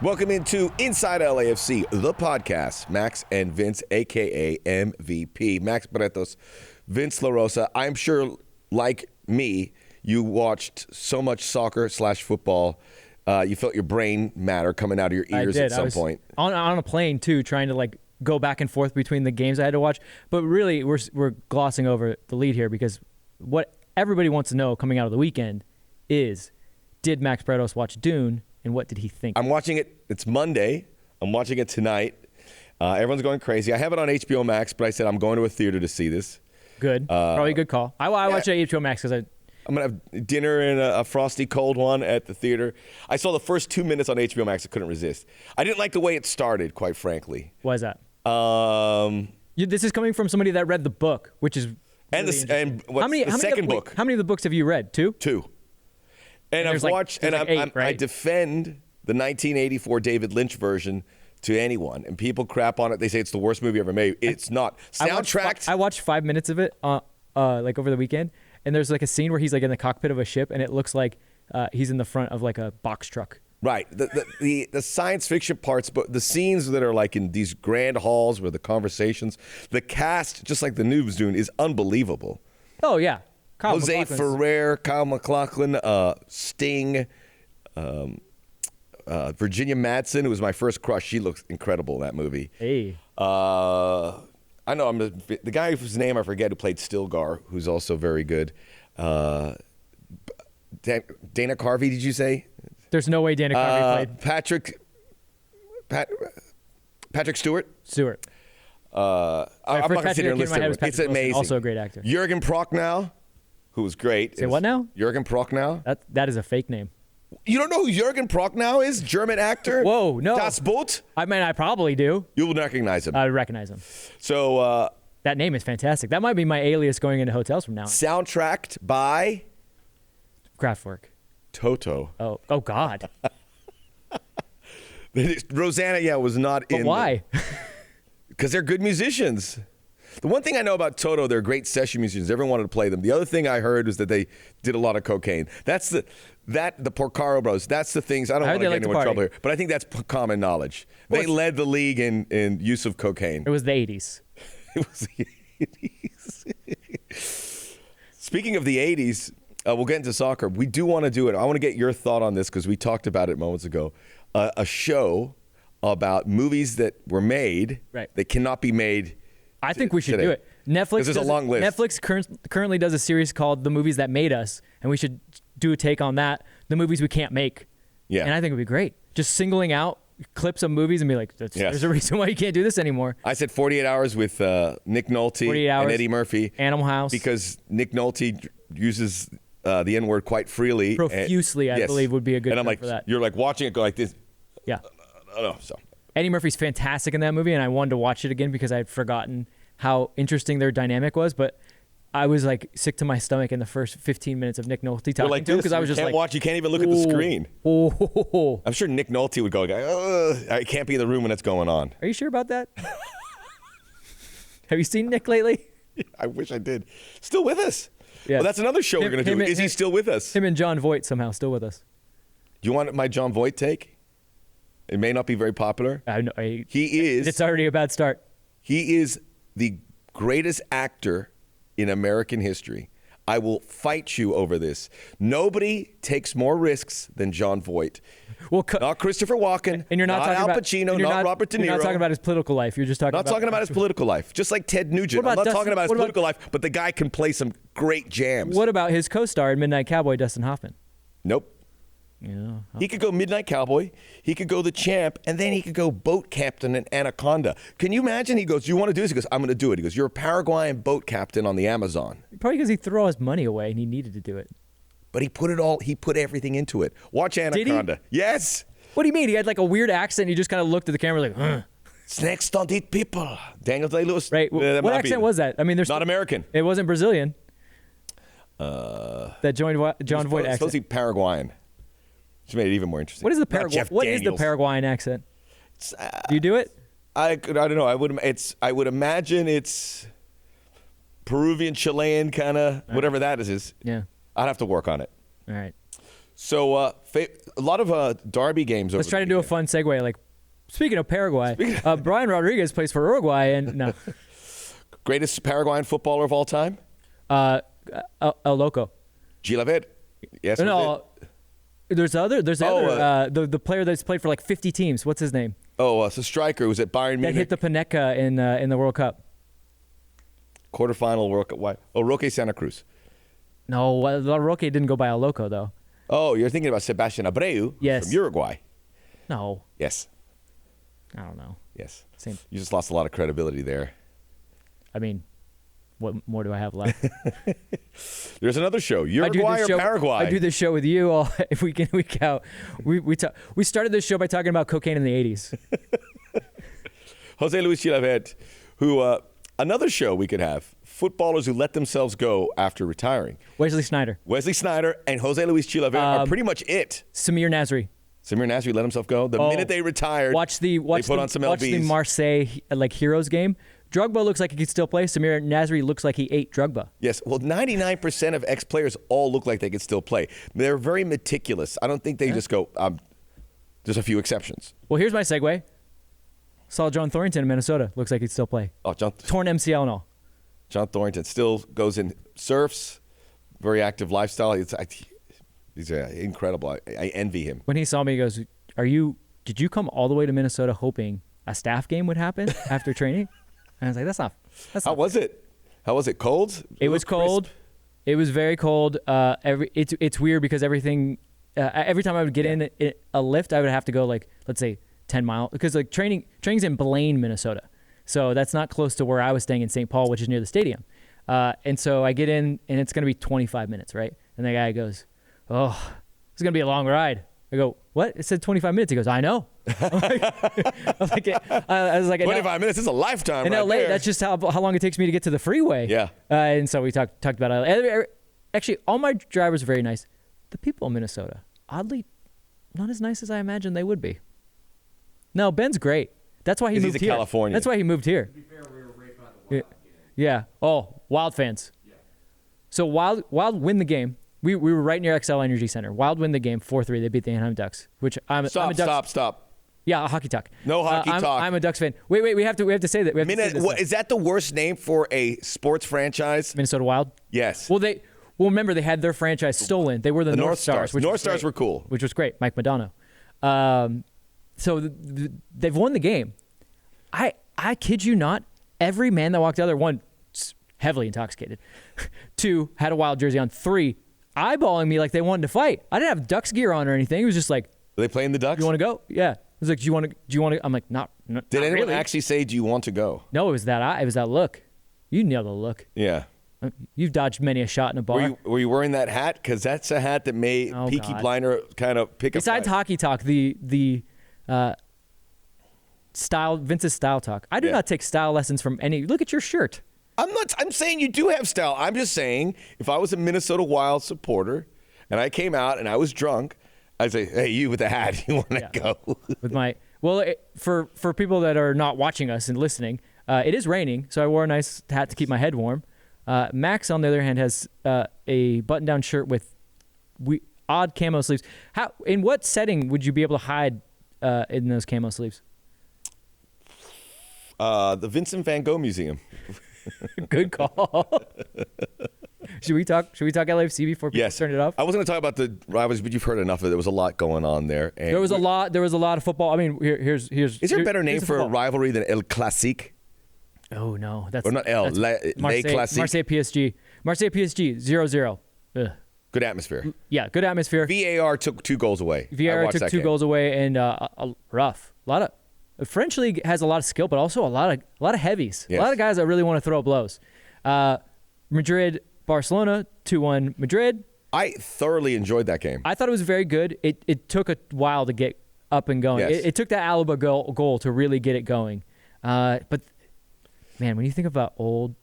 Welcome into Inside LAFC, the podcast. Max and Vince, a.k.a. MVP. Max Barretos, Vince LaRosa. I'm sure, like me, you watched so much soccer / football. You felt your brain matter coming out of your ears at some point. On a plane, too, trying to go back and forth between the games I had to watch. But really, we're glossing over the lead here because what everybody wants to know coming out of the weekend is, did Max Barretos watch Dune? And what did he think? I'm watching it. It's Monday. I'm watching it tonight. Everyone's going crazy. I have it on HBO Max, but I said I'm going to a theater to see this. Good. Probably a good call. I watch it at HBO Max because I'm going to have dinner and a frosty cold one at the theater. I saw the first 2 minutes on HBO Max. I couldn't resist. I didn't like the way it started, quite frankly. Why is that? This is coming from somebody that read the book, which is really the second book. How many of the books have you read? Two? And I've watched, and I defend the 1984 David Lynch version to anyone. And people crap on it. They say it's the worst movie ever made. It's not. Soundtracked. I watched 5 minutes of it over the weekend. And there's a scene where he's in the cockpit of a ship. And it looks like he's in the front of a box truck. Right. The science fiction parts, but the scenes that are in these grand halls where the conversations, the cast, just like the news doing, is unbelievable. Oh, yeah. Jose Ferrer, Kyle MacLachlan, Sting, Virginia Madsen, who was my first crush. She looks incredible in that movie. Hey. I know the guy whose name I forget who played Stilgar, who's also very good. Dana Carvey, did you say? There's no way Dana Carvey played. Patrick Stewart. I'm not considering listing. It's amazing. Also a great actor. Jürgen Prochnow, who was great. Say what now? Jürgen Prochnow. That is a fake name. You don't know who Jürgen Prochnow is? German actor? Whoa, no. Das Boot? I mean, I probably do. You will recognize him. I recognize him. So that name is fantastic. That might be my alias going into hotels from now on. Soundtracked by Kraftwerk. Toto. Oh God. Rosanna, was not in. But why? Because they're good musicians. The one thing I know about Toto, they're great session musicians. Everyone wanted to play them. The other thing I heard was that they did a lot of cocaine. That's the Porcaro Bros. That's the things. I don't want to get into trouble here, but I think that's common knowledge. They led the league in use of cocaine. It was the 80s. It was the 80s. Speaking of the 80s, we'll get into soccer. We do want to do it. I want to get your thought on this because we talked about it moments ago. A show about movies that were made that cannot be made. I think we should do it. Netflix. There's a long list. Netflix currently does a series called The Movies That Made Us, and we should do a take on that. The movies we can't make. Yeah. And I think it would be great. Just singling out clips of movies and be like, there's a reason why you can't do this anymore. I said 48 Hours with Nick Nolte and Eddie Murphy. Animal House. Because Nick Nolte uses the N-word quite freely. Profusely, I believe, would be a good and I'm like, for that. You're watching it go like this. Yeah. I don't know, so. Eddie Murphy's fantastic in that movie, and I wanted to watch it again because I had forgotten how interesting their dynamic was, but I was sick to my stomach in the first 15 minutes of Nick Nolte talking to him because I was just watch. You can't even look at the screen. Oh. I'm sure Nick Nolte would go, I can't be in the room when it's going on. Are you sure about that? Have you seen Nick lately? I wish I did. Still with us. Yeah. Well, that's another show we're going to do. Is he still with us? Him and John Voight somehow still with us. Do you want my John Voight take? It may not be very popular. He is. It's already a bad start. He is the greatest actor in American history. I will fight you over this. Nobody takes more risks than John Voight. Well, not Christopher Walken, and you're not talking Al about Pacino, not Robert De Niro. You're not talking about his political life. You're just talking about his political life. Just like Ted Nugent. I'm not talking about his political life, but the guy can play some great jams. What about his co-star in Midnight Cowboy, Dustin Hoffman? Nope. Yeah. He could go Midnight Cowboy, he could go The Champ, and then he could go Boat Captain in Anaconda. Can you imagine? He goes, do you want to do this? He goes, I'm going to do it. He goes, you're a Paraguayan boat captain on the Amazon. Probably because he threw all his money away and he needed to do it. But he put everything into it. Watch Anaconda. Did he? Yes. What do you mean? He had a weird accent and he just kind of looked at the camera like, huh. Snakes don't eat people. Daniel Day-Lewis. Right. What accent was that? I mean, there's not American. It wasn't Brazilian. That John Voight accent. It's supposed to be Paraguayan. Which made it even more interesting. What is the Paraguayan accent? Do you do it? I don't know. I would imagine it's Peruvian, Chilean kind of whatever that is. Yeah. I'd have to work on it. All right. So a lot of derby games. Let's try to do a fun segue. Like, speaking of Paraguay, Brian Rodriguez plays for Uruguay, and no. Greatest Paraguayan footballer of all time? El Loco. Gilavet. Yes. No, there's the other. The player that's played for like 50 teams. What's his name? Oh, it's a striker who's at Bayern Munich. That hit the Panenka in the World Cup. Quarterfinal World Cup. Why? Oh, Roque Santa Cruz. No, La Roque didn't go by El Loco though. Oh, you're thinking about Sebastian Abreu Yes. from Uruguay. No. Yes. I don't know. Yes. Same. You just lost a lot of credibility there. I mean, what more do I have left? There's another show. Uruguay or Paraguay? I do this show with you all week in, week out. We started this show by talking about cocaine in the 80s. Jose Luis Chilavet, who another show we could have. Footballers who let themselves go after retiring. Wesley Sneijder. Wesley Sneijder and Jose Luis Chilavet are pretty much it. Samir Nasri. Samir Nasri let himself go. The minute they retired, they put on some LBs. Watch the Marseille Heroes game. Drogba looks like he could still play. Samir Nasri looks like he ate Drogba. Yes. Well, 99% of ex-players all look like they could still play. They're very meticulous. I don't think they just go, there's a few exceptions. Well, here's my segue. Saw John Thornton in Minnesota. Looks like he'd still play. Oh, Torn MCL and all. John Thornton still goes in surfs, very active lifestyle. He's incredible. I envy him. When he saw me, he goes, did you come all the way to Minnesota hoping a staff game would happen after training? And I was like, that's not. How was it? How was it? Cold? It was cold. Crisp? It was very cold. It's weird because everything, every time I would get in a lift, I would have to go like, let's say 10 miles, because like training's in Blaine, Minnesota. So that's not close to where I was staying in St. Paul, which is near the stadium. And so I get in, and it's going to be 25 minutes, right? And the guy goes, oh, it's going to be a long ride. I go, what? It said 25 minutes. He goes, I know. I was like, 25 minutes is a lifetime in right LA, there. that's just how long it takes me to get to the freeway. Yeah. And so we talked about LA. Actually, all my drivers are very nice. The people in Minnesota, oddly, not as nice as I imagined they would be. No, Ben's great. That's why he moved here. California. That's why he moved here. To be fair, we were right by the Wild. Yeah. Oh, Wild fans. Yeah. So Wild win the game. We were right near XL Energy Center. Wild win the game 4-3. They beat the Anaheim Ducks, which I'm a Ducks. Stop. Yeah, a hockey talk. No hockey talk. I'm a Ducks fan. Wait. We have to say that. Is that the worst name for a sports franchise? Minnesota Wild? Yes. Well, remember they had their franchise stolen. They were the North Stars. North Stars were cool. Which was great. Mike Madonna. So they've won the game. I kid you not, every man that walked out there, one, heavily intoxicated, two, had a Wild jersey on, three, eyeballing me like they wanted to fight. I didn't have Ducks gear on or anything. It was just like, are they playing the Ducks? You want to go? Yeah. I was like, do you want to? I'm like, not Did anyone really. actually say, do you want to go? No, it was that look. You know the look. Yeah. You've dodged many a shot in a bar. Were you wearing that hat? Because that's a hat that made Peaky Blinder kind of pick up. Besides hockey talk, the style, Vince's style talk. I do not take style lessons from any. Look at your shirt. I'm saying you do have style. I'm just saying if I was a Minnesota Wild supporter and I came out and I was drunk, I'd say, hey, you with the hat, you want to go? With my for people that are not watching us and listening, it is raining, so I wore a nice hat to keep my head warm. Max, on the other hand, has a button-down shirt with odd camo sleeves. In what setting would you be able to hide in those camo sleeves? The Vincent van Gogh Museum. Good call. Should we talk LAFC before people turn it off? I was going to talk about the rivals, but you've heard enough of it. There was a lot going on there. And there was a lot of football. I mean, here's. Is there a better name for a rivalry than El Clasique? Oh no, that's or not El Marseille PSG. Marseille PSG 0-0. Ugh. Good atmosphere. Yeah, good atmosphere. VAR took 2 goals away. VAR took 2 goals away, and rough. A lot of the French league has a lot of skill, but also a lot of heavies. Yes. A lot of guys that really want to throw blows. Madrid, Barcelona 2-1 Madrid. I thoroughly enjoyed that game. I thought it was very good. It took a while to get up and going. Yes. It took that Alaba goal to really get it going. But man, when you think about El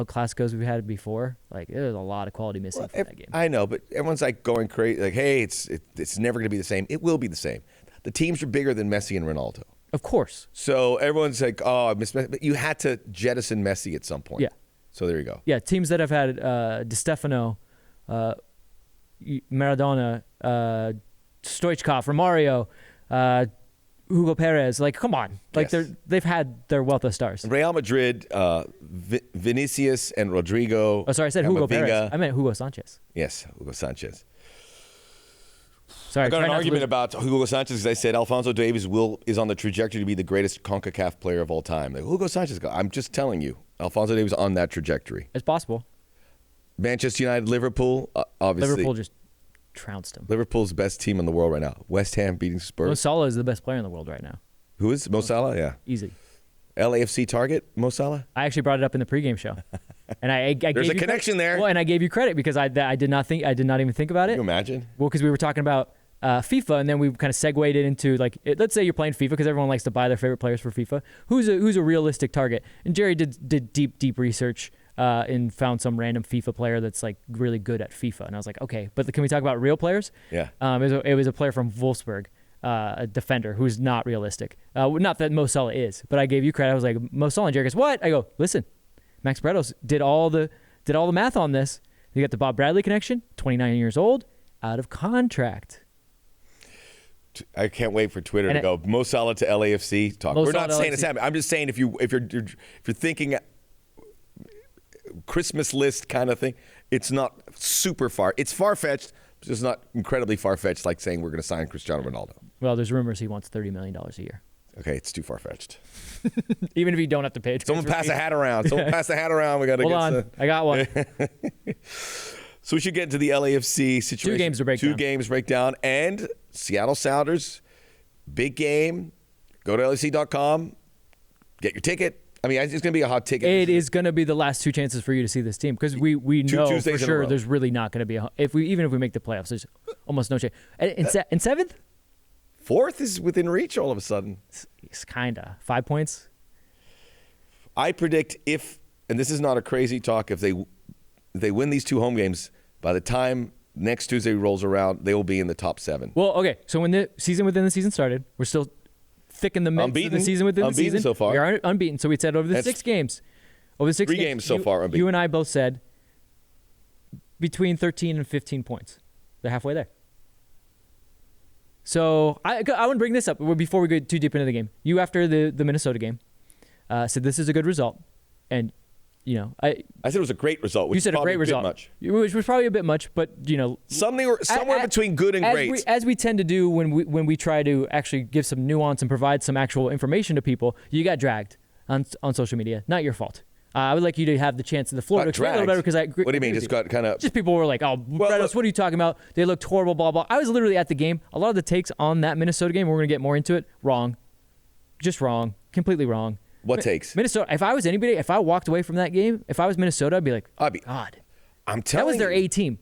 Clasicos we've had before, like there's a lot of quality missing from that game. I know, but everyone's like going crazy, like, hey, it's never going to be the same. It will be the same. The teams are bigger than Messi and Ronaldo. Of course. So everyone's like, oh, I miss Messi. But you had to jettison Messi at some point. Yeah. So there you go. Yeah, teams that have had Di Stefano, Maradona, Stoichkov, Romario, Hugo Perez. Like, come on. Like, Yes. they've had their wealth of stars. Real Madrid, Vinicius and Rodrigo. Oh, sorry, I said Hugo Camavinga. Perez. I meant Hugo Sanchez. Yes, Hugo Sanchez. Sorry, I got try an not to argument lose- about Hugo Sanchez because I said Alphonso Davies is on the trajectory to be the greatest CONCACAF player of all time. Like, Hugo Sanchez, I'm just telling you, Alphonso Davies on that trajectory. It's possible. Manchester United, Liverpool, obviously. Liverpool just trounced him. Liverpool's best team in the world right now. West Ham beating Mo Spurs. Salah is the best player in the world right now. Who is Mo Salah? Yeah. Easy. LAFC target, Mo Salah? I actually brought it up in the pregame show, and I gave There's a you connection credit. there. Well, and I gave you credit because I did not even think about Can it. you imagine? Well, because we were talking about FIFA, and then we kind of segued it into let's say you're playing FIFA because everyone likes to buy their favorite players for FIFA. Who's a realistic target? And Jerry did deep research and found some random FIFA player that's like really good at FIFA. And I was like, okay, but can we talk about real players? Yeah. It was a player from Wolfsburg, a defender who's not realistic. Not that Mo Salah is, but I gave you credit. I was like, Mo Salah, and Jerry goes, what? I go, listen, Max Bretos did all the math on this. You got the Bob Bradley connection, 29 years old, out of contract. I can't wait for Twitter to go Mo Salah to LAFC talk. Mo We're Salah not to saying it's LAFC. happening. I'm just saying if you're thinking Christmas list kind of thing, it's not super far. It's far fetched, but it's not incredibly far fetched like saying we're going to sign Cristiano Ronaldo. Well, there's rumors he wants $30 million a year. Okay, it's too far fetched. Even if you don't have to pay it. Someone pass a hat around. Someone pass a hat around. We got to Hold get on, I got one. So we should get into the LAFC situation. 2 games to break Two down. games to break down. And Seattle Sounders, big game. Go to LAFC.com. Get your ticket. I mean, it's going to be a hot ticket. It is going to be the last 2 chances for you to see this team because we know for Tuesdays in a sure row. there's really not going to be even if we make the playoffs, there's almost no chance. In 7th, Fourth is within reach all of a sudden. it's kind of 5 points. I predict and this is not a crazy talk, if they win these 2 home games, by the time next Tuesday rolls around, they will be in the top 7. Well, okay, so when the season within the season started, we're still thick in the midst of Unbeaten. the season within the Unbeaten season. so far. We are unbeaten. So we said over the That's 6 games. Over the 6 3 games so far unbeaten. You and I both said between 13 and 15 points. They're halfway there. So I want to bring this up before we go too deep into the game. You, after the Minnesota game, said this is a good result. And, I said it was a great result, which you said is a probably great result. much. Which was probably a bit much, but, Somewhere between good and great. As we tend to do when we try to actually give some nuance and provide some actual information to people, you got dragged on social media. Not your fault. I would like you to have the chance of the floor Got to explain a little dragged? better because What do you mean? Just got kind of. just people were like, "Oh, Bretos, look- what are you talking about? They looked horrible, blah blah." I was literally at the game. A lot of the takes on that Minnesota game, we're going to get more into it. Wrong, just wrong, completely wrong. What takes? Minnesota. If I was anybody, if I walked away from that game, if I was Minnesota, I'd be like, I'd be- God, I'm telling that was their you. A team.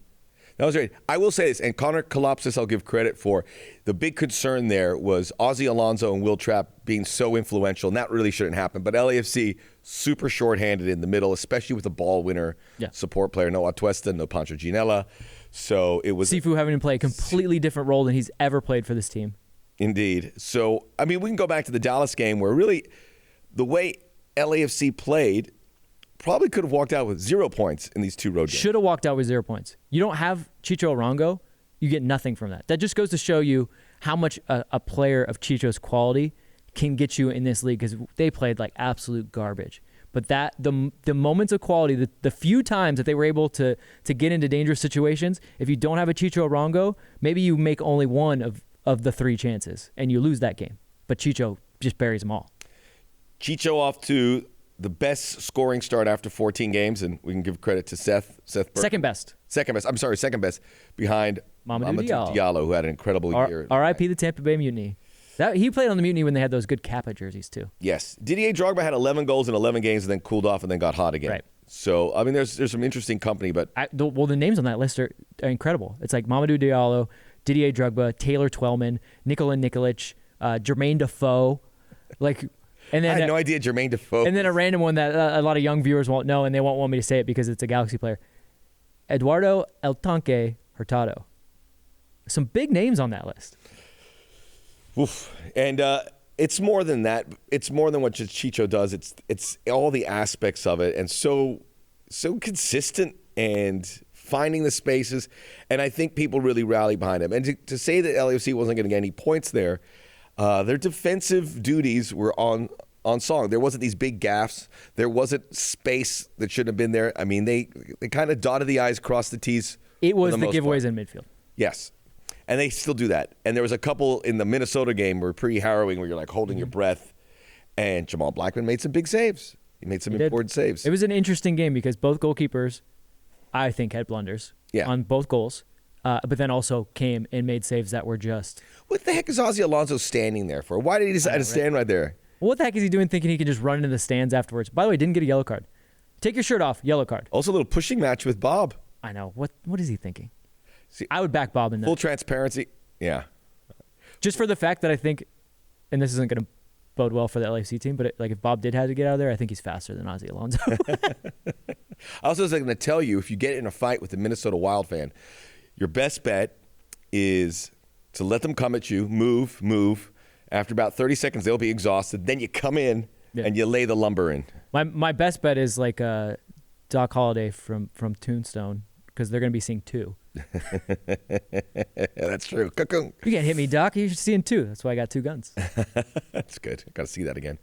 That was great. I will say this, and Connor Kalopsis I'll give credit for. The big concern there was Ozzie Alonso and Will Trapp being so influential, and that really shouldn't happen. But LAFC, super shorthanded in the middle, especially with a ball winner support player. No Atuesta, no Pancho Ginella. So it was... Sifu having to play a completely different role than he's ever played for this team. Indeed. So, I mean, we can go back to the Dallas game where really the way LAFC played probably could have walked out with 0 points in these 2 road games. Should have walked out with 0 points. You don't have Chicho Arango, you get nothing from that. That just goes to show you how much a player of Chicho's quality can get you in this league because they played like absolute garbage. But the moments of quality, the few times that they were able to get into dangerous situations, if you don't have a Chicho Arango, maybe you make only 1 of the 3 chances and you lose that game. But Chicho just buries them all. Chicho off to the best scoring start after 14 games, and we can give credit to Seth Burke. Second best. Second best behind Mamadou Diallo, who had an incredible year. R.I.P. the Tampa Bay Mutiny. He played on the Mutiny when they had those good Kappa jerseys too. Yes. Didier Drogba had 11 goals in 11 games and then cooled off and then got hot again. Right. So, I mean, there's some interesting company, but... The names on that list are incredible. It's like Mamadou Diallo, Didier Drogba, Taylor Twellman, Nikola Nikolic, Jermaine Defoe. And then I had no idea Jermaine Defoe. And then a random one that a lot of young viewers won't know, and they won't want me to say it because it's a Galaxy player. Eduardo El Tanque Hurtado. Some big names on that list. Oof. And it's more than that. It's more than what just Chicho does. It's all the aspects of it, and so consistent and finding the spaces, and I think people really rallied behind him. And to say that LAFC wasn't going to get any points there, their defensive duties were on song. There wasn't these big gaffes. There wasn't space that shouldn't have been there. I mean, they kind of dotted the I's, crossed the T's. It was the giveaways in midfield. Yes. And they still do that. And there was a couple in the Minnesota game were pretty harrowing where you're like holding your breath. And Jamal Blackman made some big saves. He made some important saves. It was an interesting game because both goalkeepers, I think, had blunders on both goals. But then also came and made saves that were just... What the heck is Ozzy Alonso standing there for? Why did he decide to stand right there? What the heck is he doing thinking he can just run into the stands afterwards? By the way, didn't get a yellow card. Take your shirt off, yellow card. Also a little pushing match with Bob. I know. What is he thinking? See, I would back Bob in that. Full transparency. Yeah. Just for the fact that I think, and this isn't going to bode well for the LAFC team, but if Bob did have to get out of there, I think he's faster than Ozzy Alonso. I also was going to tell you, if you get in a fight with a Minnesota Wild fan, your best bet is to let them come at you, move. After about 30 seconds, they'll be exhausted. Then you come in and you lay the lumber in. My best bet is like Doc Holliday from Tombstone, because they're going to be seeing 2. That's true. You can't hit me, Doc. You're seeing 2. That's why I got 2 guns. That's good. I got to see that again.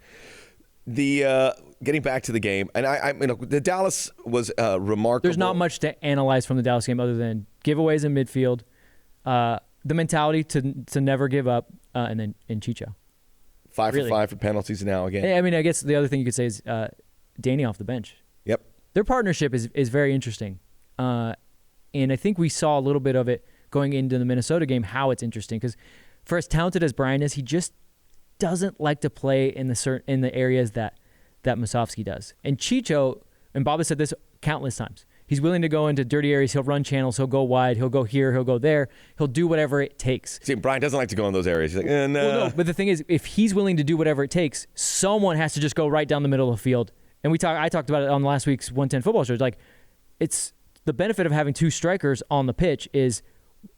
The getting back to the game, and the Dallas was remarkable. There's not much to analyze from the Dallas game other than giveaways in midfield, the mentality to never give up, and then in Chicho. 5 for 5 for penalties now again. I mean, I guess the other thing you could say is Danny off the bench. Yep. Their partnership is very interesting. And I think we saw a little bit of it going into the Minnesota game, how it's interesting. Because for as talented as Brian is, he just doesn't like to play in the areas that Musovski does. And Chicho, and Bob has said this countless times, he's willing to go into dirty areas. He'll run channels. He'll go wide. He'll go here. He'll go there. He'll do whatever it takes. See, Brian doesn't like to go in those areas. He's like, no. Well, no, but the thing is, if he's willing to do whatever it takes, someone has to just go right down the middle of the field. And I talked about it on last week's 110 Football Show. It's like, it's the benefit of having 2 strikers on the pitch is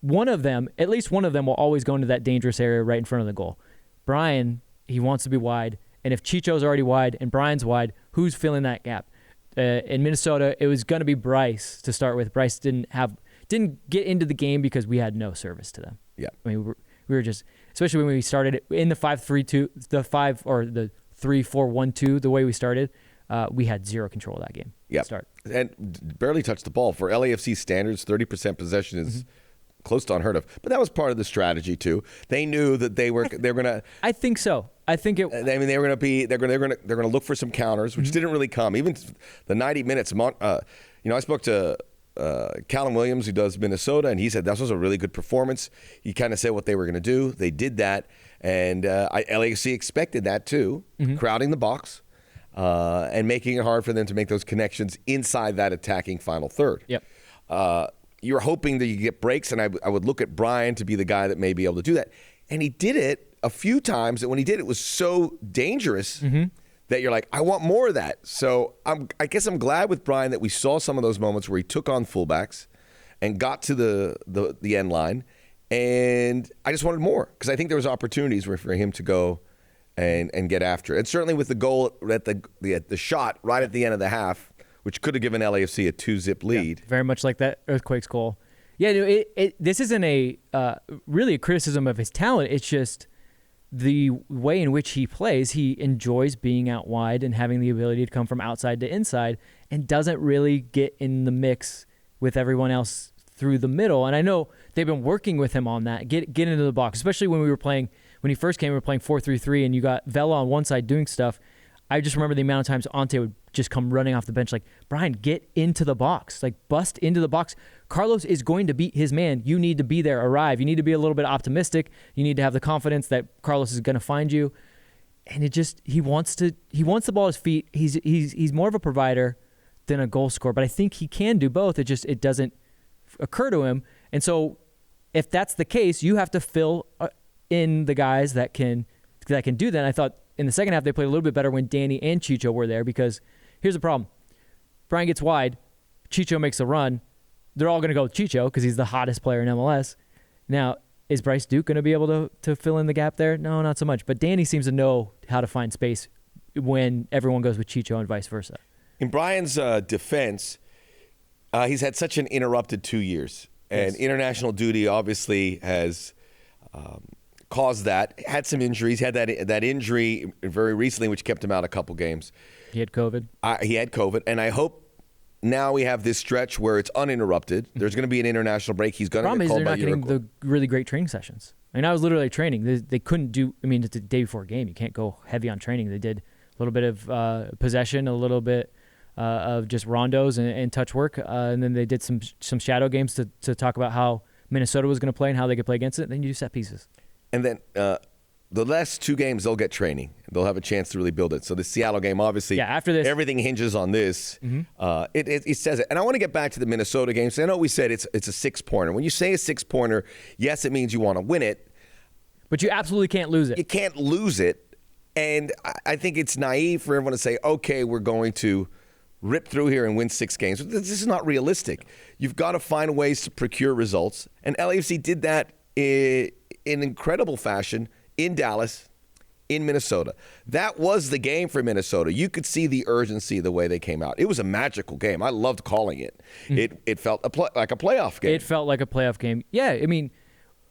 at least one of them will always go into that dangerous area right in front of the goal. Brian, he wants to be wide. And if Chicho's already wide and Brian's wide, who's filling that gap? In Minnesota, it was going to be Bryce to start with. Bryce didn't get into the game because we had no service to them. Yeah. I mean, we were just, especially when we started in the 5-3-2, the 3-4-1-2, the way we started, we had zero control of that game. Yeah. Start. And barely touched the ball. For LAFC standards, 30% possession is close to unheard of. But that was part of the strategy too. They knew that they were going to. I think so. I think it. I mean, they were going to be. They're going to look for some counters, which didn't really come. Even the 90 minutes. I spoke to Callum Williams, who does Minnesota, and he said that was a really good performance. He kind of said what they were going to do. They did that, and LAFC expected that too, crowding the box. And making it hard for them to make those connections inside that attacking final third. Yep. You're hoping that you get breaks, and I would look at Brian to be the guy that may be able to do that. And he did it a few times, and when he did it was so dangerous that you're like, I want more of that. So I guess I'm glad with Brian that we saw some of those moments where he took on fullbacks and got to the end line. And I just wanted more because I think there was opportunities for him to go and get after it. And certainly with the goal at the shot right at the end of the half, which could have given LAFC a 2-zip lead. Yeah, very much like that Earthquakes goal. Yeah, this isn't really a criticism of his talent. It's just the way in which he plays. He enjoys being out wide and having the ability to come from outside to inside and doesn't really get in the mix with everyone else through the middle. And I know they've been working with him on that. Get into the box, especially when he first came, we were playing 4-3-3, and you got Vela on one side doing stuff. I just remember the amount of times Ante would just come running off the bench like, Brian, get into the box. Like, bust into the box. Carlos is going to beat his man. You need to be there, arrive. You need to be a little bit optimistic. You need to have the confidence that Carlos is going to find you. And he wants the ball at his feet. He's more of a provider than a goal scorer, but I think he can do both. It doesn't occur to him. And so if that's the case, you have to fill in the guys that can do that. And I thought in the second half they played a little bit better when Danny and Chicho were there, because here's the problem. Brian gets wide. Chicho makes a run. They're all going to go with Chicho because he's the hottest player in MLS. Now, is Bryce Duke going to be able to fill in the gap there? No, not so much. But Danny seems to know how to find space when everyone goes with Chicho and vice versa. In Brian's defense, He's had such an interrupted 2 years, and Yes. international duty obviously has caused that. Had some injuries. Had that injury very recently, which kept him out a couple games. He had COVID. He had COVID, and I hope now we have this stretch where it's uninterrupted. There's going to be an international break. He's going to Problem get is called they're by not getting Uruguay. the really great training sessions. I mean, I was literally training. They couldn't do. I mean, it's the day before a game. You can't go heavy on training. They did a little bit of possession, a little bit of just rondos and touch work, and then they did some shadow games to talk about how Minnesota was going to play and how they could play against it. Then you do set pieces. And then the last 2 games, they'll get training. They'll have a chance to really build it. So the Seattle game, obviously, Yeah, after this- everything hinges on this. It says it. And I want to get back to the Minnesota game. So I know we said it's a 6-pointer. When you say a 6-pointer, yes, it means you want to win it. But you absolutely can't lose it. You can't lose it. And I think it's naive for everyone to say, okay, we're going to rip through here and win 6 games. This is not realistic. You've got to find ways to procure results. And LAFC did that in incredible fashion in Dallas, in Minnesota. That was the game for Minnesota. You could see the urgency the way they came out. It was a magical game. I loved calling it. It felt like a playoff game. It felt like a playoff game. Yeah, I mean,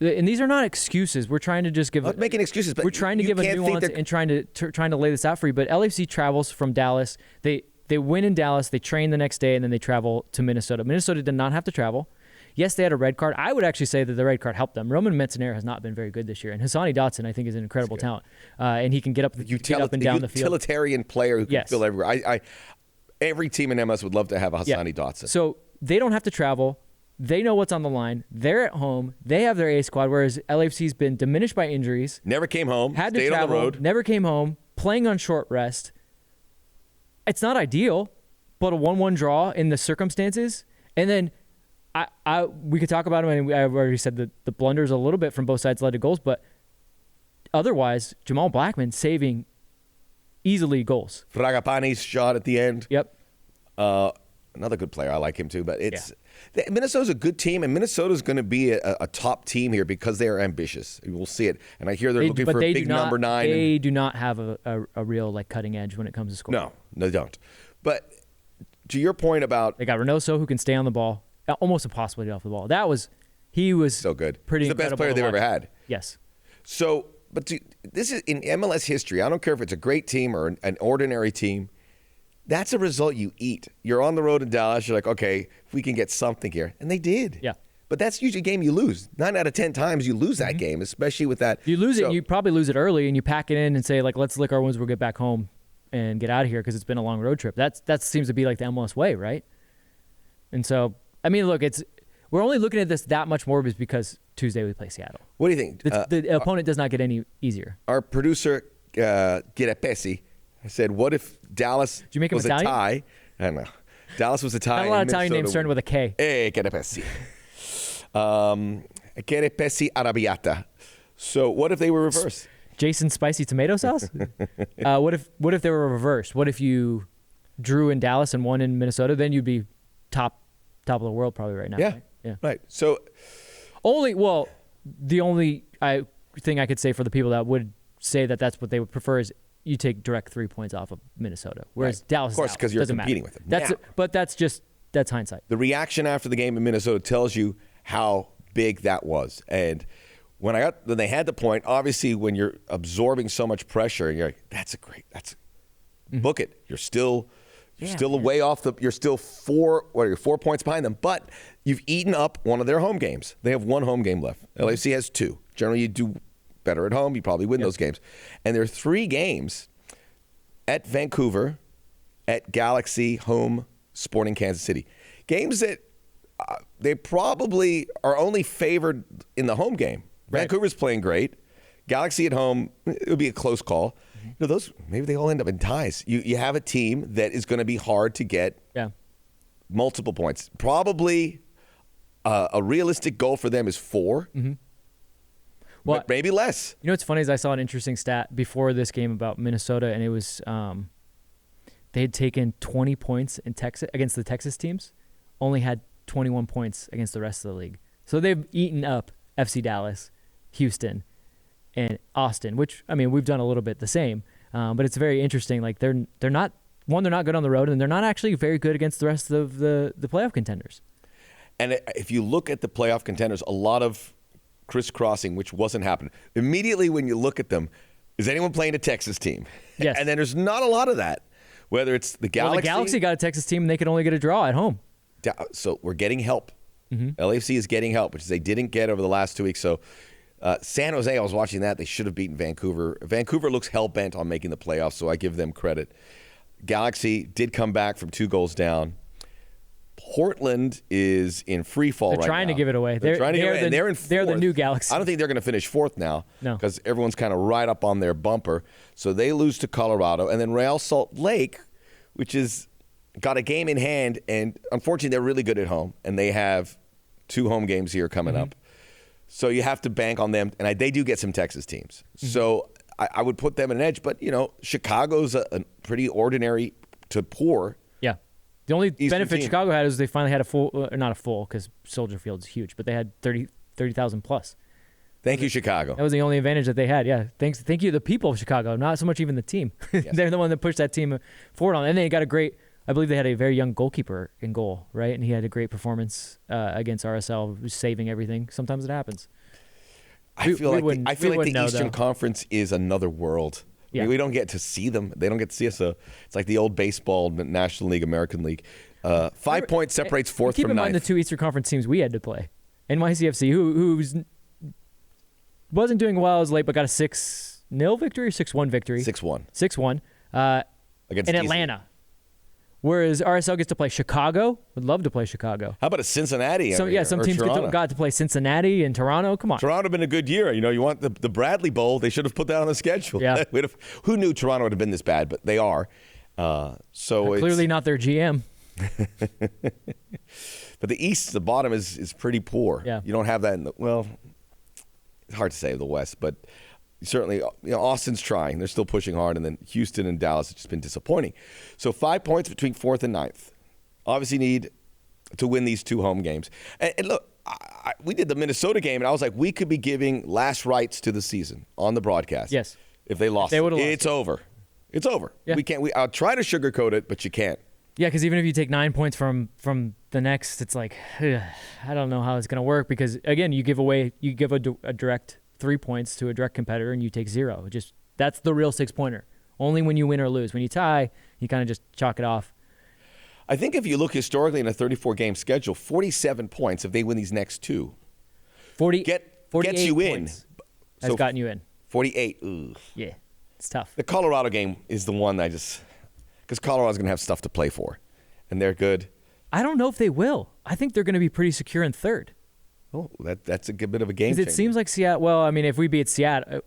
and these are not excuses. We're trying to just give. Not making excuses, but we're trying to you give a can't think nuance they're- and trying to lay this out for you. But LAFC travels from Dallas. They win in Dallas. They train the next day, and then they travel to Minnesota. Minnesota did not have to travel. Yes, they had a red card. I would actually say that the red card helped them. Roman Metzner has not been very good this year, and Hassani Dotson, I think, is an incredible talent, and he can get up and down the field. Utilitarian player who can Yes. fill everywhere. Every team in MLS would love to have a Hassani Dotson. So they don't have to travel. They know what's on the line. They're at home. They have their A squad, whereas LAFC's been diminished by injuries. Never came home. Had to stayed travel. on the road. Never came home. Playing on short rest. It's not ideal, but a 1-1 draw in the circumstances. And then we could talk about them, and I've already said that the blunders a little bit from both sides led to goals, but otherwise, Jamal Blackman saving easily goals. Fragapani's shot at the end. Yep. Another good player. I like him too. But Minnesota's a good team, and Minnesota's going to be a top team here because they are ambitious. We'll see it. And I hear they're looking for a big number 9. They do not have a real cutting edge when it comes to scoring. No, they don't. But to your point about They got Reynoso who can stay on the ball, almost impossible to get off the ball. He was so good. Pretty He's the best incredible player to they've ever watch. had. Yes. So, this is in MLS history. I don't care if it's a great team or an ordinary team. That's a result you eat. You're on the road in Dallas. You're like, okay, if we can get something here. And they did. Yeah. But that's usually a game you lose. 9 out of 10 times you lose that game, especially with that. You lose it, you probably lose it early, and you pack it in and say, like, let's lick our wounds, we'll get back home and get out of here because it's been a long road trip. That seems to be like the MLS way, right? And so, I mean, look, we're only looking at this that much more because Tuesday we play Seattle. What do you think? The opponent does not get any easier. Our producer, Girepesi, said, what if Dallas you make him was a Italian? tie? I don't know. Dallas was a tie. Not a lot of and Italian names Minnesota starting with a K. Girepesi. Girepesi Arrabbiata. So what if they were reversed? Jason Spicy Tomato Sauce? What if they were reversed? What if you drew in Dallas and won in Minnesota? Then you'd be top of the world probably right now. Yeah. Right? Yeah. Right. So The only thing I could say for the people that would say that that's what they would prefer is you take direct 3 points off of Minnesota, whereas Right. Dallas, Of course, is out. because you're Doesn't competing matter. with them. That's hindsight. the reaction after the game in Minnesota tells you how big that was. And when they had the point, obviously when you're absorbing so much pressure, and you're like, book it. You're still way off you're still 4 points behind them, but you've eaten up one of their home games. They have one home game left. LAFC has 2. Generally, you do better at home. You probably win those games. And there are 3 games at Vancouver, at Galaxy, home, Sporting Kansas City. Games that they probably are only favored in the home game. Right. Vancouver's playing great. Galaxy at home, it would be a close call. Those maybe they all end up in ties. You have a team that is going to be hard to get multiple points. Probably a realistic goal for them is 4, but maybe less. You know what's funny is I saw an interesting stat before this game about Minnesota, and it was they had taken 20 points in Texas against the Texas teams, only had 21 points against the rest of the league. So they've eaten up FC Dallas, Houston, and Austin, which, I mean, we've done a little bit the same, but it's very interesting. Like they're not one, they're not good on the road, and they're not actually very good against the rest of the playoff contenders. And if you look at the playoff contenders, a lot of crisscrossing, which wasn't happening. Immediately when you look at them, is anyone playing a Texas team? Yes. And then there's not a lot of that. Whether it's the Galaxy. Well, the Galaxy got a Texas team, and they could only get a draw at home. So we're getting help. Mm-hmm. LAFC is getting help, which they didn't get over the last 2 weeks. So San Jose, I was watching that. They should have beaten Vancouver. Vancouver looks hell-bent on making the playoffs, so I give them credit. Galaxy did come back from 2 goals down. Portland is in free fall right now. They're trying to give it away. They're trying to give it away. They're in fourth. They're the new Galaxy. I don't think they're going to finish fourth now No. because everyone's kind of right up on their bumper. So they lose to Colorado. And then Real Salt Lake, which is got a game in hand, and unfortunately they're really good at home, and they have 2 home games here coming up. So you have to bank on them, and they do get some Texas teams. So I would put them at an edge. But, Chicago's a pretty ordinary to poor. Yeah. The only Eastern benefit team. Chicago had is they finally had a full, not a full, because Soldier Field's huge, but they had 30,000 plus. Thank you, Chicago. That was the only advantage that they had. Yeah. Thank you, the people of Chicago, not so much even the team. Yes. They're the one that pushed that team forward on. And they got I believe they had a very young goalkeeper in goal, right? And he had a great performance against RSL, saving everything. Sometimes it happens. I feel like the know, Eastern though. Conference is another world. I mean, Yeah. we don't get to see them. They don't get to see us. So it's like the old baseball, National League, American League. 5 points separates fourth Keep from in mind ninth. the 2 Eastern Conference teams we had to play. NYCFC, who wasn't doing well as late, but got a 6-0 victory or 6-1 victory. 6-1 6-1 against in DC. Atlanta. Whereas RSL gets to play Chicago. Would love to play Chicago. How about a Cincinnati? So area, yeah, some or teams Toronto? got to play Cincinnati and Toronto. Come on. Toronto been a good year. You want the Bradley Bowl. They should have put that on the schedule. Yeah. Who knew Toronto would have been this bad, but they are. So it's, Clearly not their GM. But the East, the bottom is pretty poor. Yeah. You don't have that it's hard to say the West, but certainly, Austin's trying. They're still pushing hard, and then Houston and Dallas have just been disappointing. So 5 points between fourth and ninth. Obviously need to win these 2 home games. And look, we did the Minnesota game, and I was like, we could be giving last rites to the season on the broadcast. Yes. If they lost, If they would've lost it's over. It's over. Yeah. We can't. I'll try to sugarcoat it, but you can't. Yeah, because even if you take 9 points from the next, it's like, I don't know how it's going to work because, again, you give a direct 3 points to a direct competitor and you take 0. That's the real 6-pointer. Only when you win or lose. When you tie, you kind of just chalk it off. I think if you look historically in a 34-game schedule, 47 points if they win these next 2. 48 gets you in. points has So gotten you in. 48. Ugh. Yeah, it's tough. The Colorado game is the one because Colorado's going to have stuff to play for, and they're good. I don't know if they will. I think they're going to be pretty secure in third. Oh, that's a good bit of a game Because changer. it seems like Seattle. Well, I mean, if we beat Seattle,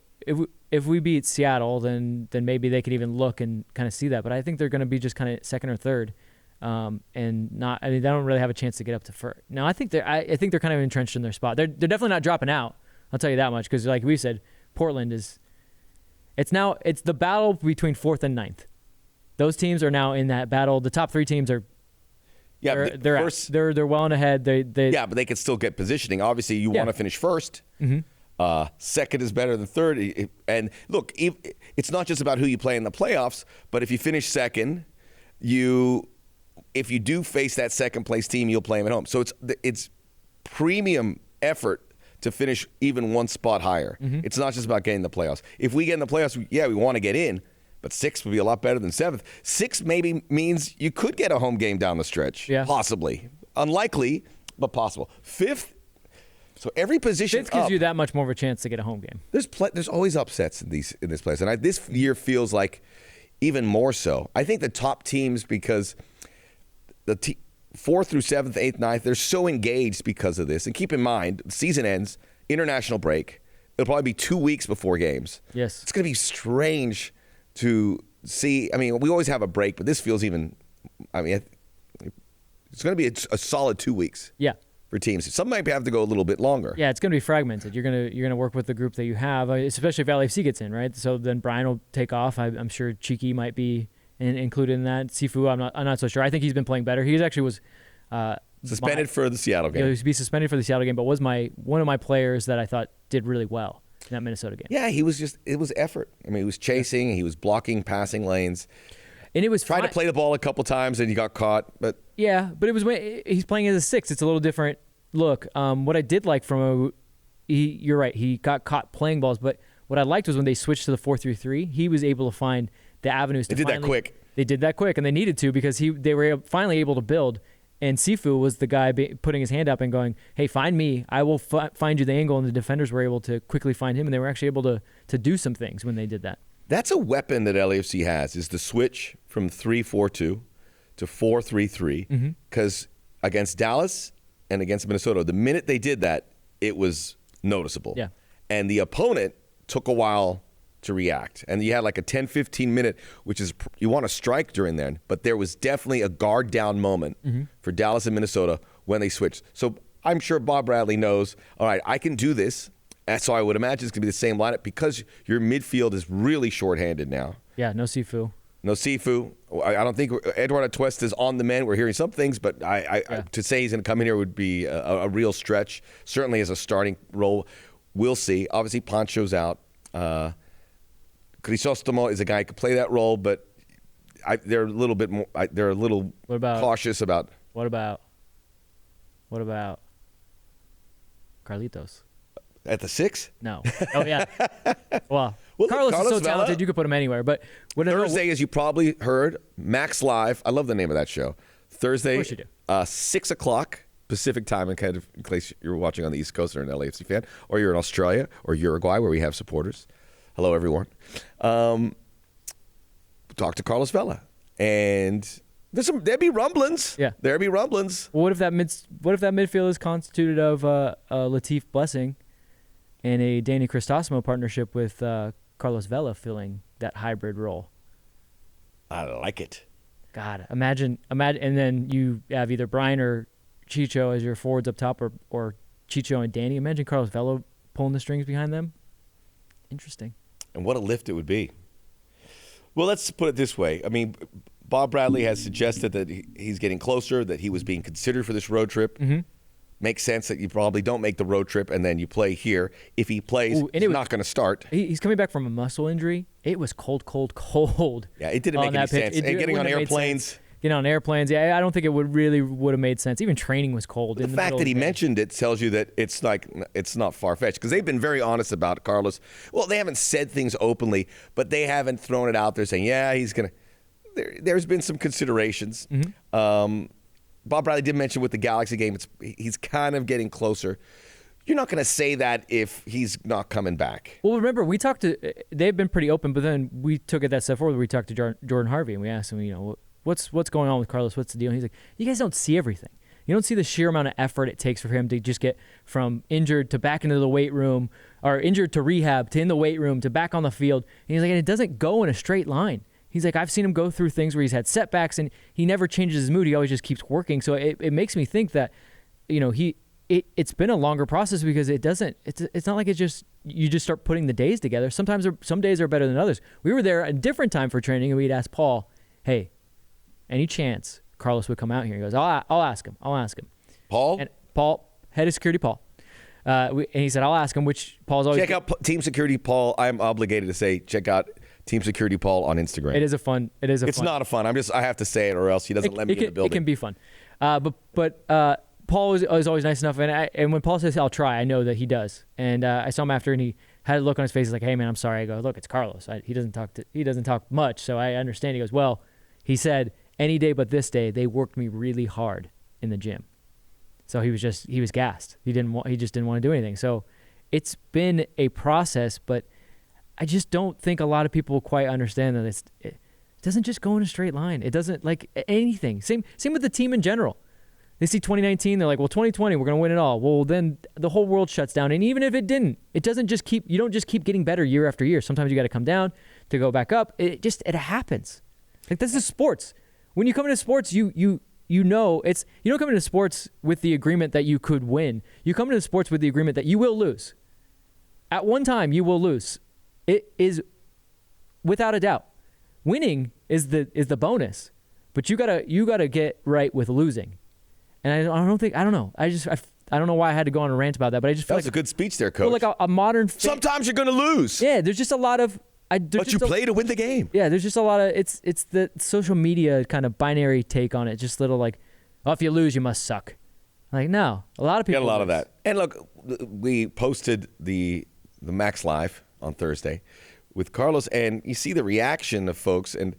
if we beat Seattle, then maybe they could even look and kind of see that. But I think they're going to be just kind of second or third, and not. I mean, they don't really have a chance to get up to first. No, I think they're kind of entrenched in their spot. They're definitely not dropping out. I'll tell you that much because, like we said, Portland is. It's the battle between fourth and ninth. Those teams are now in that battle. The top 3 teams are. Yeah, they're well on ahead. Yeah, but they could still get positioning. Obviously, you want to finish first. Mm-hmm. Second is better than third. And look, it's not just about who you play in the playoffs, but if you finish second, if you do face that second place team, you'll play them at home. So it's premium effort to finish even one spot higher. Mm-hmm. It's not just about getting the playoffs. If we get in the playoffs, we want to get in. But 6th would be a lot better than 7th. 6th maybe means you could get a home game down the stretch. Yeah. Possibly. Unlikely, but possible. 5th, so every position 5th gives up, you that much more of a chance to get a home game. there's always upsets in this place. And this year feels like even more so. I think the top teams, because the 4th through 7th, 8th, 9th, they're so engaged because of this. And keep in mind, the season ends, international break. It'll probably be 2 weeks before games. Yes. It's going to be strange to see. I mean, we always have a break, but this feels even. I mean, it's going to be a solid 2 weeks. Yeah. For teams, some might have to go a little bit longer. Yeah, it's going to be fragmented. You're gonna work with the group that you have, especially if LAFC gets in, right? So then Brian will take off. I'm sure Cheeky might be included in that. Sifu, I'm not so sure. I think he's been playing better. He actually was suspended for the Seattle game. He was be suspended for the Seattle game, but was one of my players that I thought did really well in that Minnesota game. Yeah, it was effort. I mean, he was chasing, he was blocking passing lanes. And it was Tried to play the ball a couple times and he got caught, but yeah, but it was when he's playing as a 6. It's a little different look. What I did like you're right, he got caught playing balls, but what I liked was when they switched to the 4-3-3, he was able to find the avenues to they did that quick. They did that quick, and they needed to because they were finally able to build. And Sifu was the guy putting his hand up and going, hey, find me. I will find you the angle. And the defenders were able to quickly find him, and they were actually able to do some things when they did that. That's a weapon that LAFC has, is the switch from 3-4-2 to 4-3-3. Because against Dallas and against Minnesota, the minute they did that, it was noticeable. Yeah. And the opponent took a while to react. And you had like a 10-15 minute, which is, you want to strike during then, but there was definitely a guard down moment for Dallas and Minnesota when they switched. So I'm sure Bob Bradley knows, all right, I can do this. And so I would imagine it's going to be the same lineup because your midfield is really shorthanded now. Yeah, no Sifu. No Sifu. I don't think Eduardo Tuesta is on the mend. We're hearing some things, but to say he's going to come in here would be a real stretch. Certainly as a starting role. We'll see. Obviously, Pancho's out. Crisostomo is a guy who could play that role, but they're a little bit more. They're a little cautious about. What about Carlitos? At the 6? No. Oh yeah. Well, Carlos is so talented you could put him anywhere. But Thursday, as you probably heard, Max Live. I love the name of that show. Thursday, 6 o'clock Pacific time, in case you're watching on the East Coast or an LAFC fan, or you're in Australia or Uruguay where we have supporters. Hello, everyone. Talk to Carlos Vela, and there'd be rumblings. Yeah, there'd be rumblings. Well, what if that midfield is constituted of Latif Blessing and a Danny Crisostomo partnership with Carlos Vela filling that hybrid role? I like it. God, imagine, and then you have either Brian or Chicho as your forwards up top, or Chicho and Danny. Imagine Carlos Vela pulling the strings behind them. Interesting. And what a lift it would be. Well, let's put it this way. I mean, Bob Bradley has suggested that he's getting closer, that he was being considered for this road trip. Makes sense that you probably don't make the road trip and then you play here. If he plays, he's not going to start. He's coming back from a muscle injury. It was cold. Yeah, it didn't make any sense. And getting on airplanes. Getting on airplanes, yeah, I don't think it would have made sense. Even training was cold. The fact that he mentioned it tells you that it's not far-fetched, because they've been very honest about Carlos. Well, they haven't said things openly, but they haven't thrown it out there saying, yeah, he's going to. There's been some considerations. Bob Bradley did mention with the Galaxy game, he's kind of getting closer. You're not going to say that if he's not coming back. Well, remember, they've been pretty open, but then we took it that step forward. We talked to Jordan Harvey, and we asked him, what's going on with Carlos? What's the deal? And he's like, you guys don't see everything. You don't see the sheer amount of effort it takes for him to just get from injured to back into the weight room, or injured to rehab to in the weight room to back on the field. And he's like, and it doesn't go in a straight line. He's like, I've seen him go through things where he's had setbacks and he never changes his mood. He always just keeps working. So it makes me think that, it's been a longer process, because it's not like you just start putting the days together. Some days are better than others. We were there a different time for training, and we'd ask Paul, hey, any chance Carlos would come out here? He goes, I'll ask him. Paul? And Paul, head of security Paul. And he said, I'll ask him, which Paul's always... Check out Team Security Paul. I'm obligated to say, check out Team Security Paul on Instagram. It's not a fun. I have to say it, or else he doesn't let me in the building. It can be fun. But Paul is always nice enough. And when Paul says, I'll try, I know that he does. And I saw him after, and he had a look on his face. He's like, hey, man, I'm sorry. I go, look, it's Carlos. He doesn't talk much, so I understand. He goes, well, he said, any day but this day, they worked me really hard in the gym. So he was gassed. He just didn't want to do anything. So it's been a process, but I just don't think a lot of people quite understand that it doesn't just go in a straight line. It doesn't, like anything. Same with the team in general. They see 2019, they're like, well, 2020, we're going to win it all. Well, then the whole world shuts down. And even if it didn't, you don't just keep getting better year after year. Sometimes you got to come down to go back up. It happens. Like, this is sports. When you come into sports, you don't come into sports with the agreement that you could win. You come into sports with the agreement that you will lose. At one time, you will lose. It is without a doubt. Winning is the bonus, but you gotta get right with losing. And I don't know. I don't know why I had to go on a rant about that, but I just feel that was a good speech there, Coach. Like a modern. Sometimes you're gonna lose. Yeah, there's just a lot of But you play to win the game. Yeah, there's just a lot of it's the social media kind of binary take on it. Just little like, oh, if you lose, you must suck. Like, no, a lot of people Got a lot of that. And look, we posted the Max Live on Thursday with Carlos, and you see the reaction of folks, and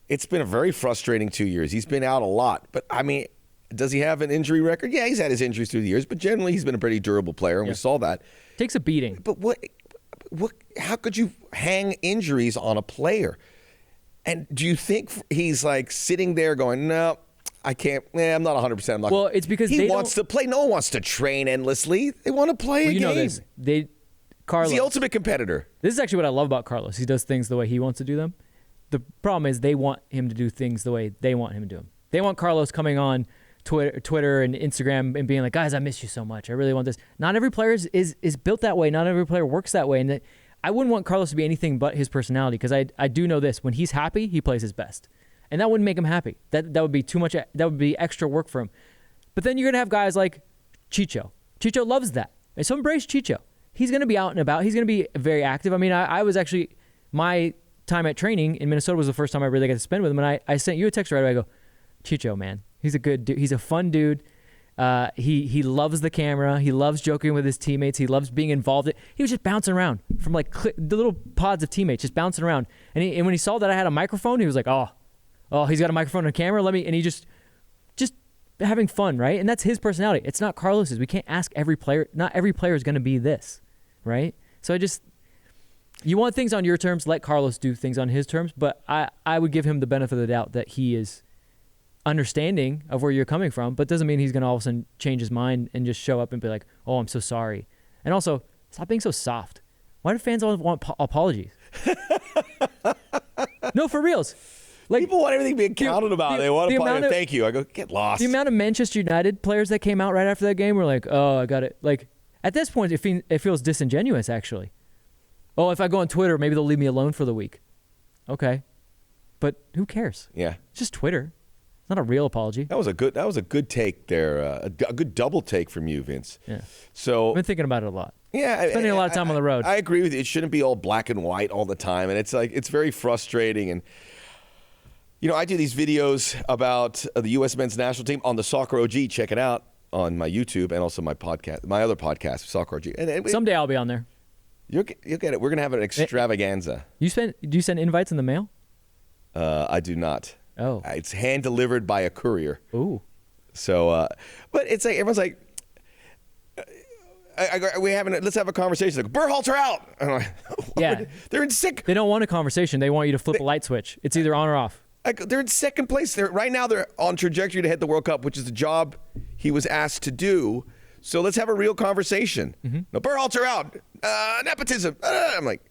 it's been a very frustrating 2 years. He's been out a lot, but I mean, does he have an injury record? Yeah, he's had his injuries through the years, but generally he's been a pretty durable player, and we saw that. Takes a beating. But what? How could you hang injuries on a player? And do you think he's like sitting there going, no, I can't. I'm not 100%. I'm not. Well, it's because he wants to play. No one wants to train endlessly. They want to play a game. You know this. Carlos, he's the ultimate competitor. This is actually what I love about Carlos. He does things the way he wants to do them. The problem is they want him to do things the way they want him to do them. They want Carlos coming on Twitter and Instagram and being like, guys, I miss you so much. I really want this. Not every player is built that way. Not every player works that way. And I wouldn't want Carlos to be anything but his personality, because I do know this. When he's happy, he plays his best. And that wouldn't make him happy. That would be too much. That would be extra work for him. But then you're going to have guys like Chicho. Chicho loves that. And so embrace Chicho. He's going to be out and about. He's going to be very active. I mean, I was actually, my time at training in Minnesota was the first time I really got to spend with him. And I sent you a text right away. I go, Chicho, man. He's a good dude. He's a fun dude. He loves the camera. He loves joking with his teammates. He loves being involved. He was just bouncing around from like the little pods of teammates, just bouncing around. And when he saw that I had a microphone, he was like, oh, he's got a microphone and a camera. And he just having fun, right? And that's his personality. It's not Carlos's. We can't ask every player. Not every player is going to be this, right? So you want things on your terms. Let Carlos do things on his terms. But I would give him the benefit of the doubt that he is understanding of where you're coming from, but doesn't mean he's going to all of a sudden change his mind and just show up and be like, oh, I'm so sorry. And also, stop being so soft. Why do fans always want apologies? No, for reals. Like, people want everything being counted about. They want to apologize. Thank you. I go, get lost. The amount of Manchester United players that came out right after that game were like, oh, I got it. Like, at this point, it feels disingenuous, actually. Oh, if I go on Twitter, maybe they'll leave me alone for the week. Okay. But who cares? Yeah. It's just Twitter. It's not a real apology. That was a good take there. A good double take from you, Vince. Yeah. So I've been thinking about it a lot. Yeah. Spending a lot of time on the road. I agree with you. It shouldn't be all black and white all the time. And it's very frustrating. And, I do these videos about the U.S. men's national team on the Soccer OG. Check it out on my YouTube and also my podcast, my other podcast, Soccer OG. And someday I'll be on there. You'll get it. We're going to have an extravaganza. Do you send invites in the mail? I do not. Oh. It's hand delivered by a courier. Ooh. So, but it's like everyone's like, let's have a conversation. Like, Berhalter out. I'm like, yeah. They're in sick. They don't want a conversation. They want you to flip a light switch. It's either on or off. They're in second place. Right now they're on trajectory to head the World Cup, which is the job he was asked to do. So let's have a real conversation. Mm-hmm. No, Berhalter out. Nepotism. I'm like,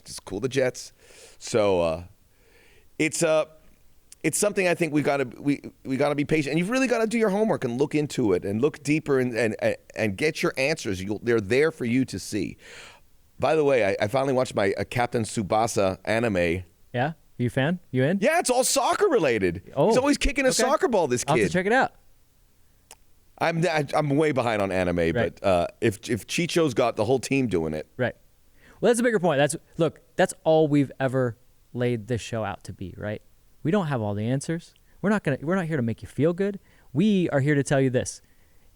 just cool the jets. So it's something I think we got to be patient, and you've really got to do your homework and look into it and look deeper and get your answers. They're there for you to see. By the way, I finally watched my Captain Tsubasa anime. Yeah, you a fan? You in? Yeah, it's all soccer related. Oh, he's always kicking a soccer ball. This kid. I'll have to check it out. I'm way behind on anime, right. But if Chicho's got the whole team doing it, right? Well, that's a bigger point. That's all we've ever laid this show out to be, right? We don't have all the answers. We're not here to make you feel good. We are here to tell you this.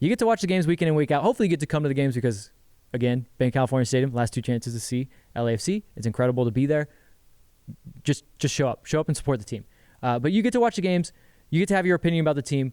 You get to watch the games week in and week out. Hopefully you get to come to the games because, again, Banc California Stadium, last 2 chances to see LAFC. It's incredible to be there. Just show up. Show up and support the team. But you get to watch the games. You get to have your opinion about the team.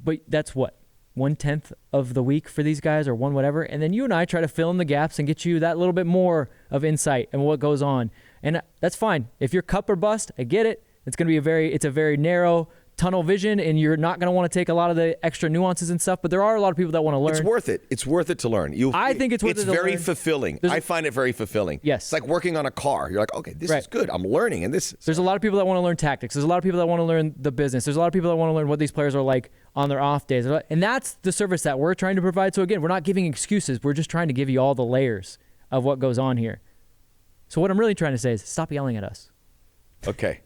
But that's what? 1/10 of the week for these guys, or one whatever. And then you and I try to fill in the gaps and get you that little bit more of insight and what goes on. And that's fine. If you're cup or bust, I get it. It's going to be a very narrow tunnel vision, and you're not going to want to take a lot of the extra nuances and stuff, but there are a lot of people that want to learn. It's worth it. It's worth it to learn. I think it's worth it to learn. It's very fulfilling. I find it very fulfilling. Yes. It's like working on a car. You're like, okay, this is good. I'm learning. And There's a lot of people that want to learn tactics. There's a lot of people that want to learn the business. There's a lot of people that want to learn what these players are like on their off days. And that's the service that we're trying to provide. So again, we're not giving excuses. We're just trying to give you all the layers of what goes on here. So what I'm really trying to say is stop yelling at us. Okay.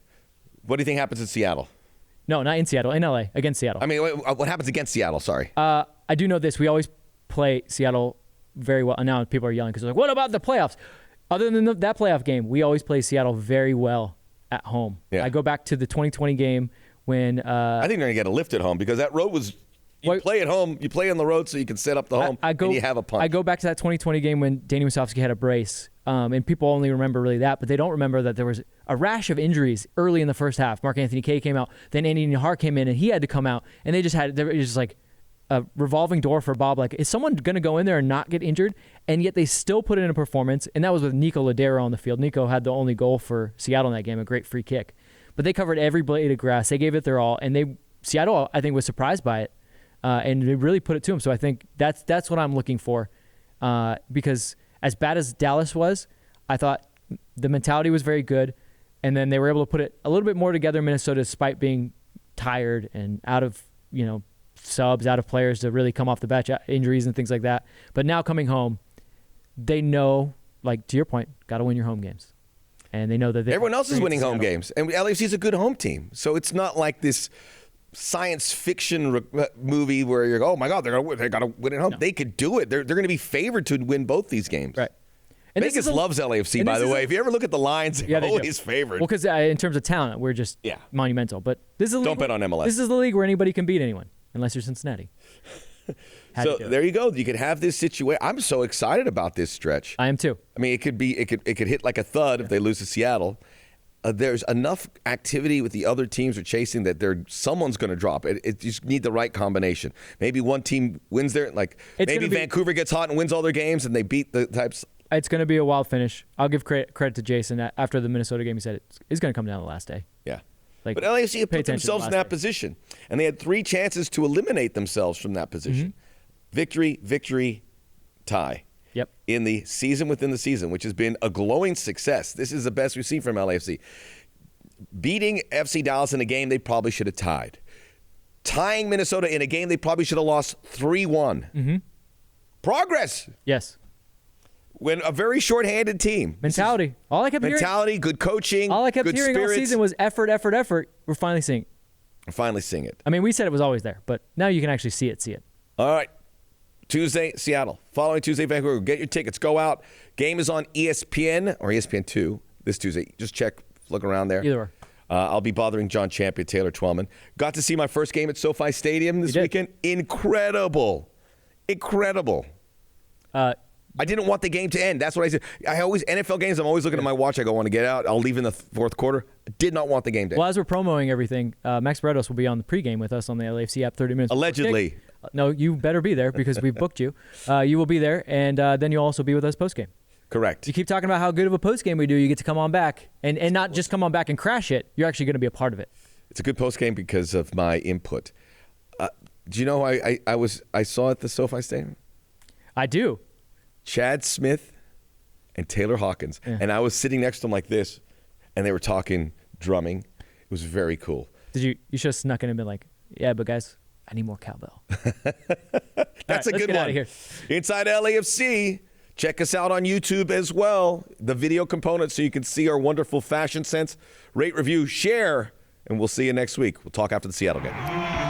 What do you think happens in Seattle? No, not in Seattle. In LA, against Seattle. I mean, what happens against Seattle? Sorry. I do know this. We always play Seattle very well. And now people are yelling because they're like, what about the playoffs? Other than that playoff game, we always play Seattle very well at home. Yeah. I go back to the 2020 game when I think they're going to get a lift at home because that road was. You play at home, you play on the road, so you can set up the home, and you have a punch. I go back to that 2020 game when Danny Musovski had a brace, and people only remember really that, but they don't remember that there was a rash of injuries early in the first half. Mark Anthony Kaye came out, then Andy Nahar came in, and he had to come out, and there was just like a revolving door for Bob. Like, is someone going to go in there and not get injured? And yet they still put in a performance, and that was with Nico Ladero on the field. Nico had the only goal for Seattle in that game, a great free kick. But they covered every blade of grass. They gave it their all, and Seattle, I think, was surprised by it. And they really put it to him. So I think that's what I'm looking for, because as bad as Dallas was, I thought the mentality was very good, and then they were able to put it a little bit more together in Minnesota despite being tired and out of subs, out of players to really come off the bench, injuries and things like that. But now coming home, they know, like to your point, got to win your home games, and they know that everyone else is winning home games, and LAFC is a good home team. So it's not like this science fiction movie where you're, oh my God, they got to win at home. No. They could do it. They're going to be favored to win both these games. Right. And Vegas loves LAFC, by the way. If you ever look at the lines, they're always favored. Well, because in terms of talent, we're just monumental. But this is a league. Don't bet on MLS. This is the league where anybody can beat anyone, unless you're Cincinnati. So there you go. You could have this situation. I'm so excited about this stretch. I am too. I mean, it could hit like a thud if they lose to Seattle. There's enough activity with the other teams are chasing that someone's going to drop. It just need the right combination. Maybe one team wins there, maybe Vancouver gets hot and wins all their games, and they beat the types. It's going to be a wild finish. I'll give credit to Jason. After the Minnesota game, he said it's going to come down the last day. Yeah. But LAFC had put themselves in that position, and they had 3 chances to eliminate themselves from that position. Mm-hmm. Victory, tie. Yep. In the season within the season, which has been a glowing success. This is the best we've seen from LAFC. Beating FC Dallas in a game they probably should have tied. Tying Minnesota in a game they probably should have lost 3-1. Mm-hmm. Progress. Yes. When a very short-handed team. Mentality. All I kept hearing. Mentality, good coaching, all I kept good hearing spirits. all season was effort. We're finally seeing it. We're finally seeing it. I mean, we said it was always there, but now you can actually see it. All right. Tuesday, Seattle. Following Tuesday, Vancouver. Get your tickets. Go out. Game is on ESPN or ESPN2 this Tuesday. Just check, look around there. Either or. I'll be bothering John Champion, Taylor Twellman. Got to see my first game at SoFi Stadium this weekend. Incredible. I didn't want the game to end. That's what I said. NFL games, I'm always looking at my watch. I go, I want to get out. I'll leave in the fourth quarter. I did not want the game to end. Well, as we're promoting everything, Max Bredos will be on the pregame with us on the LAFC app 30 minutes. Allegedly. No, you better be there because we've booked you. You will be there, and then you'll also be with us postgame. Correct. You keep talking about how good of a postgame we do. You get to come on back, and not just come on back and crash it. You're actually going to be a part of it. It's a good postgame because of my input. Do you know I saw at the SoFi Stadium? I do. Chad Smith and Taylor Hawkins. Yeah. And I was sitting next to them like this, and they were talking drumming. It was very cool. You should have snuck in and been like, yeah, but guys, I need more cowbell. That's a good one. Out of here. Inside LAFC. Check us out on YouTube as well. The video component so you can see our wonderful fashion sense. Rate, review, share, and we'll see you next week. We'll talk after the Seattle game.